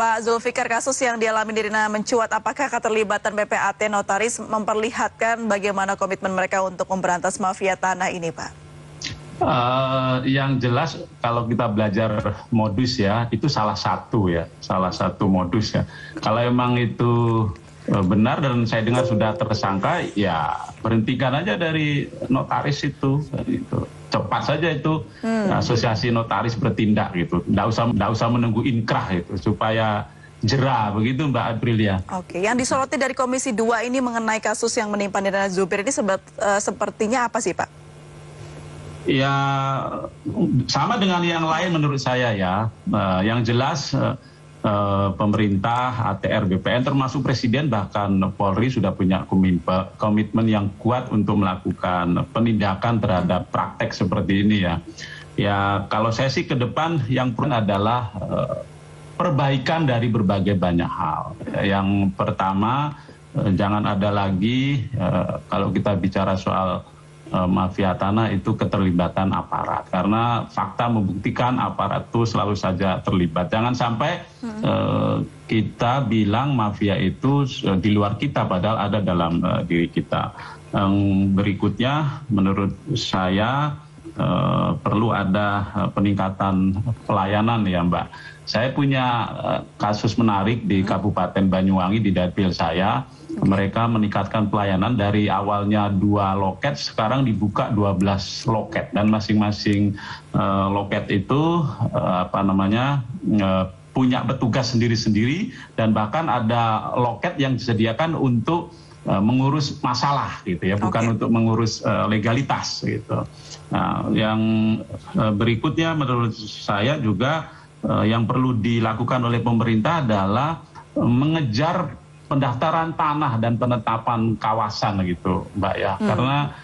Pak Zulfikar, kasus yang dialami Nirina mencuat, apakah keterlibatan PPAT Notaris memperlihatkan bagaimana komitmen mereka untuk memberantas mafia tanah ini, Pak? Yang jelas kalau kita belajar modus ya, itu salah satu modus ya. Kalau emang itu benar dan saya dengar sudah tersangka, ya berhentikan aja dari notaris itu. Cepat saja itu asosiasi notaris bertindak gitu. Nggak usah menunggu inkrah itu supaya jera, begitu Mbak Aprilia. Oke, yang disoroti dari Komisi 2 ini mengenai kasus yang menimpa Nirina Zubir ini sepertinya apa sih, Pak? Ya sama dengan yang lain menurut saya ya. Yang jelas pemerintah, ATR, BPN termasuk Presiden bahkan Polri sudah punya komitmen yang kuat untuk melakukan penindakan terhadap praktek seperti ini ya. Ya kalau saya sih ke depan yang perlu adalah perbaikan dari berbagai banyak hal. Yang pertama jangan ada lagi kalau kita bicara soal mafia tanah itu keterlibatan aparat, karena fakta membuktikan aparat itu selalu saja terlibat. Jangan sampai kita bilang mafia itu di luar kita padahal ada dalam diri kita. Yang berikutnya menurut saya perlu ada peningkatan pelayanan ya Mbak. Saya punya kasus menarik di Kabupaten Banyuwangi di dapil saya. Mereka meningkatkan pelayanan dari awalnya 2 loket, sekarang dibuka 12 loket. Dan masing-masing loket itu punya petugas sendiri-sendiri. Dan bahkan ada loket yang disediakan untuk mengurus masalah gitu ya, bukan untuk mengurus legalitas gitu. Nah, yang berikutnya menurut saya juga yang perlu dilakukan oleh pemerintah adalah mengejar pendaftaran tanah dan penetapan kawasan gitu Mbak ya. Karena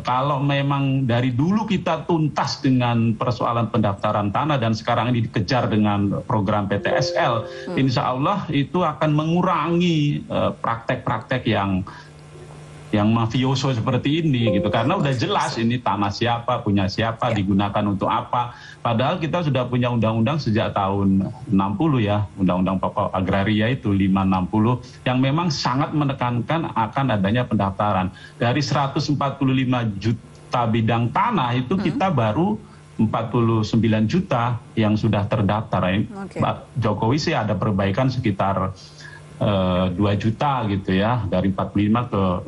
kalau memang dari dulu kita tuntas dengan persoalan pendaftaran tanah dan sekarang ini dikejar dengan program PTSL, insya Allah itu akan mengurangi praktek-praktek yang mafioso seperti ini gitu, karena udah jelas ini tanah siapa, punya siapa, digunakan untuk apa. Padahal kita sudah punya undang-undang sejak tahun 60 ya, Undang-Undang Pokok Agraria itu 560 yang memang sangat menekankan akan adanya pendaftaran. Dari 145 juta bidang tanah itu kita baru 49 juta yang sudah terdaftar. Pak Jokowi sih ada perbaikan sekitar 2 juta gitu ya, dari 45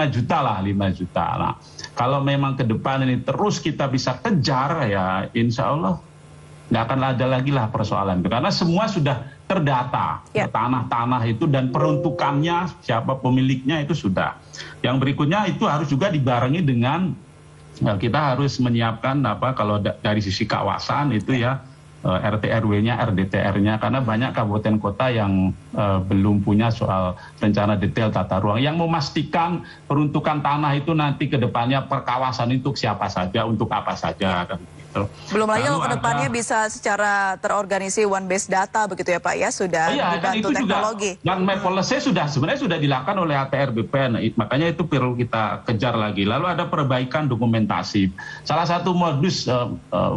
juta lah, 5 juta. Nah, kalau memang ke depan ini terus kita bisa kejar ya, insya Allah nggak akan ada lagi lah persoalan itu, karena semua sudah terdata, tanah-tanah itu dan peruntukannya, siapa pemiliknya itu sudah. Yang berikutnya itu harus juga dibarengi dengan kita harus menyiapkan kalau dari sisi kawasan itu ya, RT RW-nya, RDTR-nya, karena banyak kabupaten kota yang belum punya soal rencana detail tata ruang yang memastikan peruntukan tanah itu nanti ke depannya per kawasan untuk siapa saja, untuk apa saja kan gitu. Belum lagi kalau ke depannya bisa secara terorganisasi one base data begitu ya Pak ya, sudah dibantu teknologi. Dan map policy sebenarnya sudah dilakukan oleh ATR BPN, makanya itu perlu kita kejar lagi. Lalu ada perbaikan dokumentasi. Salah satu modus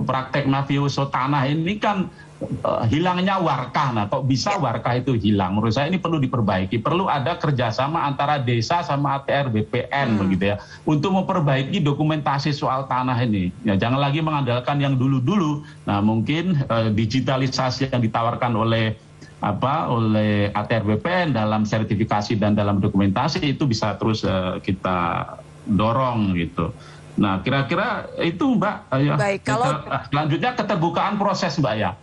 praktek mafioso tanah ini kan hilangnya warkah. Nah, kok bisa warkah itu hilang? Menurut saya ini perlu diperbaiki. Perlu ada kerjasama antara desa sama ATR BPN begitu ya, untuk memperbaiki dokumentasi soal tanah ini. Ya, jangan lagi mengandalkan yang dulu-dulu. Nah, mungkin digitalisasi yang ditawarkan oleh ATR BPN dalam sertifikasi dan dalam dokumentasi itu bisa terus kita dorong gitu. Nah, kira-kira itu Mbak. Baik, kalau selanjutnya keterbukaan proses Mbak ya.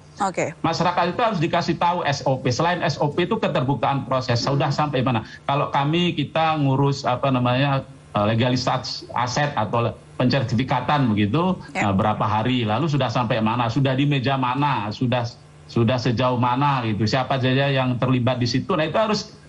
Masyarakat itu harus dikasih tahu SOP. Selain SOP itu keterbukaan proses. Sudah sampai mana? Kalau kita ngurus legalisasi aset atau pensertifikatan begitu, berapa hari lalu sudah sampai mana? Sudah di meja mana? Sudah sejauh mana gitu? Siapa saja yang terlibat di situ? Nah, itu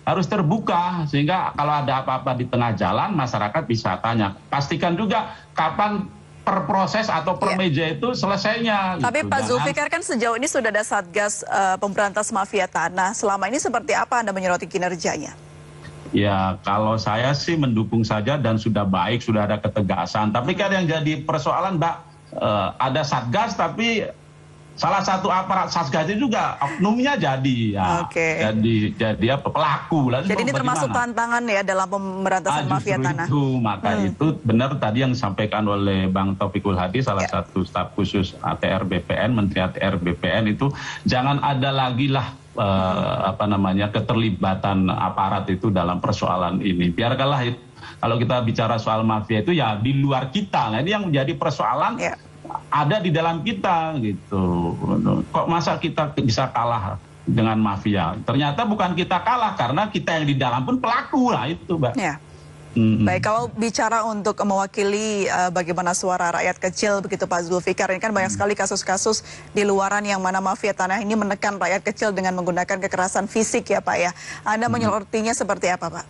harus terbuka sehingga kalau ada apa-apa di tengah jalan masyarakat bisa tanya. Pastikan juga kapan per proses atau per meja itu selesainya. Tapi Pak Zulfikar, kan sejauh ini sudah ada Satgas Pemberantas Mafia Tanah. Selama ini seperti apa Anda menyoroti kinerjanya? Ya, kalau saya sih mendukung saja dan sudah baik, sudah ada ketegasan. Tapi kan yang jadi persoalan Mbak, ada Satgas tapi salah satu aparat Satgas juga oknumnya jadi jadi apa, pelaku. Lalu jadi ini termasuk tantangan ya dalam pemberantasan mafia tanah. Maka itu benar tadi yang disampaikan oleh Bang Taufikul Hadi, salah satu staf khusus ATR BPN, Menteri ATR BPN, itu jangan ada lagi lah keterlibatan aparat itu dalam persoalan ini. Biarkanlah itu, kalau kita bicara soal mafia itu ya di luar kita. Nah, ini yang menjadi persoalan ada di dalam kita gitu. Kok masa kita bisa kalah dengan mafia? Ternyata bukan kita kalah, karena kita yang di dalam pun pelaku lah itu, Mbak. Ya. Baik, kalau bicara untuk mewakili bagaimana suara rakyat kecil begitu Pak Zulfikar, ini kan banyak sekali kasus-kasus di luaran yang mana mafia tanah ini menekan rakyat kecil dengan menggunakan kekerasan fisik ya Pak ya. Anda menyortinya seperti apa Pak?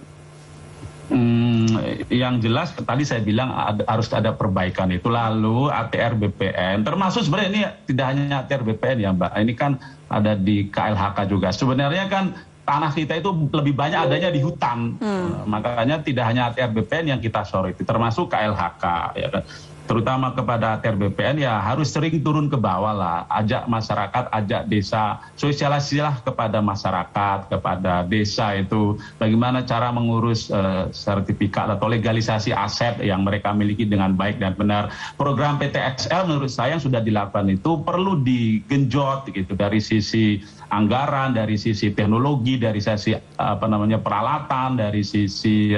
Yang jelas tadi saya bilang harus ada perbaikan itu. Lalu ATR BPN, termasuk sebenarnya ini tidak hanya ATR BPN ya Mbak, ini kan ada di KLHK juga. Sebenarnya kan tanah kita itu lebih banyak adanya di hutan, makanya tidak hanya ATR BPN yang kita soroti, termasuk KLHK ya kan. Terutama kepada ATR BPN ya harus sering turun ke bawah lah, ajak masyarakat, ajak desa, sosialisasilah kepada masyarakat, kepada desa itu bagaimana cara mengurus sertifikat atau legalisasi aset yang mereka miliki dengan baik dan benar. Program PTXL menurut saya yang sudah dilakukan itu perlu digenjot gitu, dari sisi anggaran, dari sisi teknologi, dari sisi peralatan, dari sisi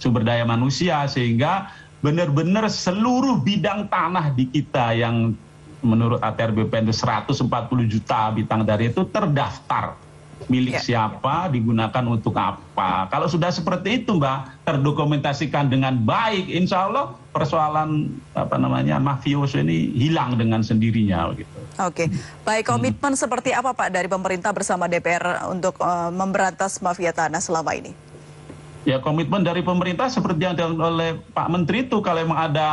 sumber daya manusia, sehingga benar-benar seluruh bidang tanah di kita yang menurut ATR BPN itu 140 juta bidang dari itu terdaftar milik siapa, digunakan untuk apa. Kalau sudah seperti itu Mbak, terdokumentasikan dengan baik, insya Allah persoalan mafioso ini hilang dengan sendirinya gitu. Oke, baik, komitmen seperti apa Pak dari pemerintah bersama DPR untuk memberantas mafia tanah selama ini? Ya, komitmen dari pemerintah seperti yang dilakukan oleh Pak Menteri itu, kalau memang ada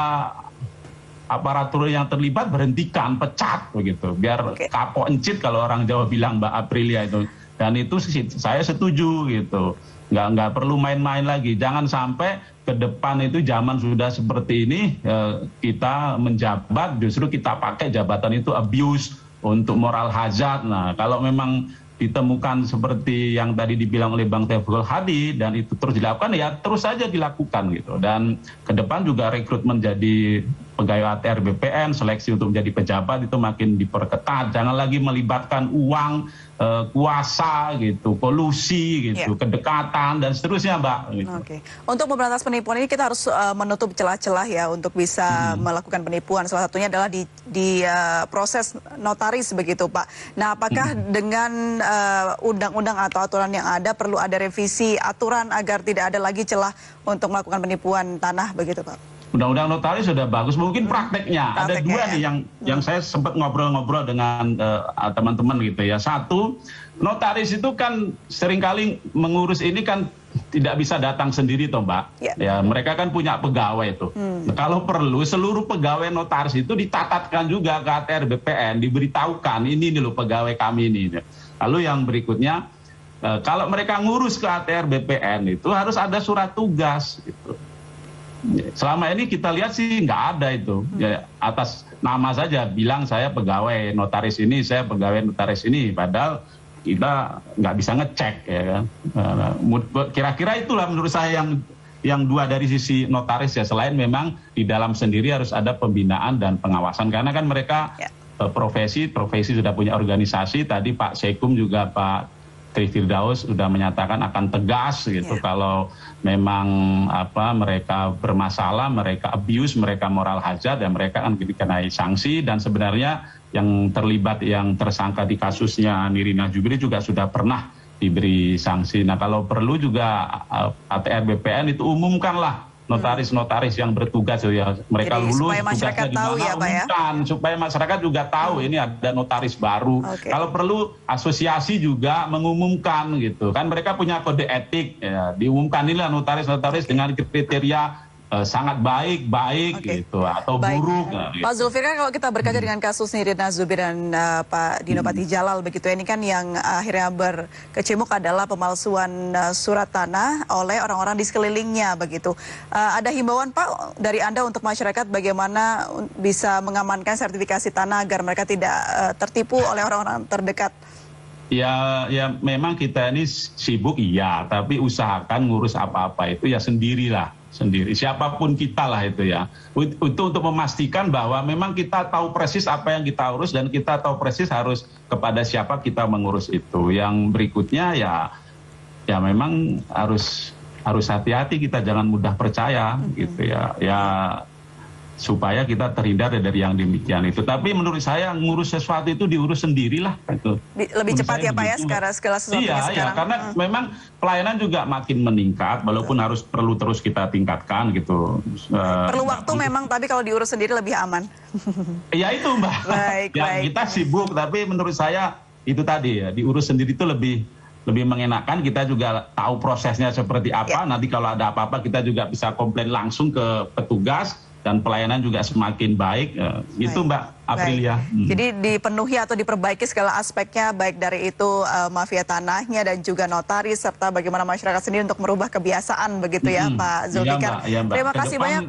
aparatur yang terlibat berhentikan, pecat begitu, biar kapok encit kalau orang Jawa bilang Mbak Aprilia itu. Dan itu saya setuju gitu, nggak perlu main-main lagi. Jangan sampai ke depan itu zaman sudah seperti ini, kita menjabat justru kita pakai jabatan itu abuse untuk moral hazard. Nah, kalau memang ditemukan seperti yang tadi dibilang oleh Bang Taufikul Hadi dan itu terus dilakukan, ya terus saja dilakukan gitu. Dan ke depan juga rekrutmen jadi pegawai ATR BPN, seleksi untuk menjadi pejabat itu makin diperketat. Jangan lagi melibatkan uang, kuasa gitu, kolusi gitu, kedekatan dan seterusnya Mbak. Gitu. Oke. Untuk memberantas penipuan ini kita harus menutup celah-celah ya untuk bisa melakukan penipuan. Salah satunya adalah di proses notaris begitu Pak. Nah, apakah dengan undang-undang atau aturan yang ada perlu ada revisi aturan agar tidak ada lagi celah untuk melakukan penipuan tanah begitu Pak? Undang-undang notaris sudah bagus, mungkin prakteknya ada dua nih yang saya sempat ngobrol-ngobrol dengan teman-teman gitu ya. Satu, notaris itu kan seringkali mengurus ini kan tidak bisa datang sendiri toh Mbak. Ya, mereka kan punya pegawai itu. Nah, kalau perlu seluruh pegawai notaris itu ditatatkan juga ke ATR BPN, diberitahukan ini loh pegawai kami ini. Lalu yang berikutnya, kalau mereka ngurus ke ATR BPN itu harus ada surat tugas gitu. Selama ini kita lihat sih nggak ada itu, ya, atas nama saja bilang saya pegawai notaris ini, saya pegawai notaris ini, padahal kita nggak bisa ngecek ya kan. Kira-kira itulah menurut saya yang dua dari sisi notaris ya, selain memang di dalam sendiri harus ada pembinaan dan pengawasan, karena kan mereka profesi sudah punya organisasi. Tadi Pak Sekum juga Pak Tri Firdaus sudah menyatakan akan tegas gitu kalau memang mereka bermasalah, mereka abuse, mereka moral hazard, dan mereka akan dikenai sanksi. Dan sebenarnya yang terlibat, yang tersangka di kasusnya Nirina Jubiri juga sudah pernah diberi sanksi. Nah, kalau perlu juga ATR BPN itu umumkanlah notaris-notaris yang bertugas ya, mereka jadi, lulus supaya masyarakat tahu ya Pak ya, supaya masyarakat juga tahu ini ada notaris baru. Kalau perlu asosiasi juga mengumumkan gitu kan, mereka punya kode etik ya, diumumkan inilah notaris-notaris dengan kriteria sangat baik gitu atau Baik. buruk. Gitu. Pak Zulfikar, kalau kita berkaca dengan kasus Nirina Zubir dan Pak Dino Patijalal begitu, ini kan yang akhirnya berkecamuk adalah pemalsuan surat tanah oleh orang-orang di sekelilingnya begitu. Ada himbauan Pak dari Anda untuk masyarakat bagaimana bisa mengamankan sertifikasi tanah agar mereka tidak tertipu oleh orang-orang terdekat? Ya memang kita ini sibuk iya, tapi usahakan ngurus apa-apa itu ya sendirilah. Siapapun kita lah itu ya. Untuk memastikan bahwa memang kita tahu persis apa yang kita urus dan kita tahu persis harus kepada siapa kita mengurus itu. Yang berikutnya ya memang harus hati-hati, kita jangan mudah percaya gitu ya. Ya supaya kita terhindar dari yang demikian itu. Tapi menurut saya ngurus sesuatu itu diurus sendirilah itu. Lebih cepat ya Pak ya segala sesuatunya sekarang. Iya, karena memang pelayanan juga makin meningkat, walaupun perlu terus kita tingkatkan gitu. Perlu waktu memang, tapi kalau diurus sendiri lebih aman. Ya itu Mbak. Baik. Kita sibuk, tapi menurut saya itu tadi ya, diurus sendiri itu lebih mengenakan. Kita juga tahu prosesnya seperti apa. Nanti kalau ada apa-apa kita juga bisa komplain langsung ke petugas. Dan pelayanan juga semakin baik, itu Mbak Aprilia. Jadi dipenuhi atau diperbaiki segala aspeknya, baik dari itu mafia tanahnya dan juga notaris, serta bagaimana masyarakat sendiri untuk merubah kebiasaan begitu ya Pak Zulfikar. Iya, Mbak. Terima kasih banyak.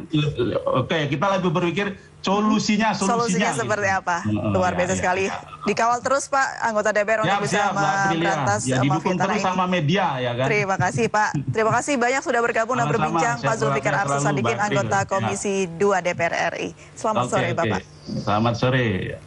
Oke, kita lebih berpikir solusinya seperti apa. Luar biasa sekali. Dikawal terus Pak anggota DPR untuk bisa memberantas didukung mafia tanah terus sama media ya kan. Terima kasih Pak. Terima kasih banyak sudah bergabung dan berbincang Pak Zulfikar Arsosadikin, anggota Komisi 2 DPR RI. Selamat sore Bapak. Selamat sore.